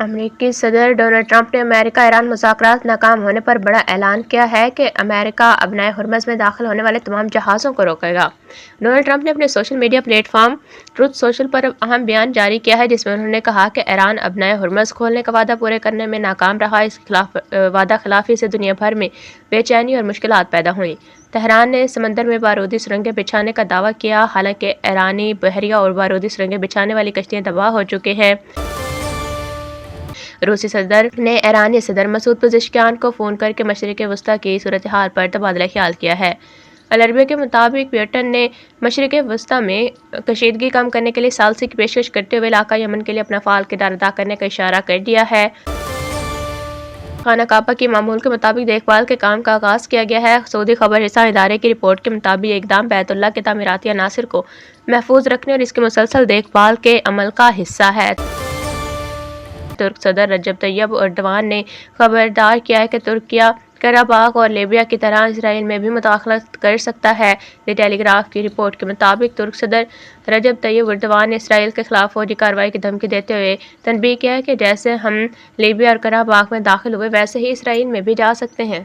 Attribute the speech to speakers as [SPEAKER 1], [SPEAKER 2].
[SPEAKER 1] امریکی صدر Donald Trump نے امریکہ ایران مذاکرات ناکام ہونے پر بڑا اعلان کیا ہے کہ امریکہ ابنائے ہرمز میں داخل ہونے والے تمام جہازوں کو روکے گا۔ ڈونلڈ ٹرمپ نے اپنے social media platform truth social پر اہم بیان جاری کیا ہے، جس میں انہوں نے کہا کہ ایران ابنائے ہرمز کھولنے کا وعدہ پورے کرنے میں ناکام رہا۔ اس وعدہ خلافی سے دنیا بھر میں بے چینی اور مشکلات پیدا ہوئیں۔ تہران نے سمندر میں بارودی سرنگیں بچھانے کا دعویٰ کیا، حالانکہ ایرانی بحریہ اور بارودی سرنگیں بچھانے والی کشتیاں تباہ ہو چکی ہیں۔ روسی صدر نے ایرانی صدر مسعود پزشکیان کو فون کر کے مشرق وسطیٰ کی صورتحال پر تبادلہ خیال کیا ہے۔ العربیہ کے مطابق پیوٹن نے مشرق وسطیٰ میں کشیدگی کم کرنے کے لیے ثالثی کی پیشکش کرتے ہوئے علاقہ یمن کے لیے اپنا فعال کردار ادا کرنے کا اشارہ کر دیا ہے۔ خانہ کعبہ کی معمول کے مطابق دیکھ بھال کے کام کا آغاز کیا گیا ہے۔ سعودی خبر رساں ادارے کی رپورٹ کے مطابق یہ اقدام بیت اللہ کے تعمیراتی عناصر کو محفوظ رکھنے اور اس کی مسلسل دیکھ بھال کے عمل کا حصہ ہے۔ ترک صدر رجب طیب ایردوان نے خبردار کیا ہے کہ ترکیہ قرہ باغ اور لیبیا کی طرح اسرائیل میں بھی مداخلت کر سکتا ہے۔ دی ٹیلی گراف کی رپورٹ کے مطابق ترک صدر رجب طیب ایردوان نے اسرائیل کے خلاف فوجی کارروائی کی دھمکی دیتے ہوئے تنبیہ کیا ہے کہ جیسے ہم لیبیا اور قرہ باغ میں داخل ہوئے ویسے ہی اسرائیل میں بھی جا سکتے ہیں۔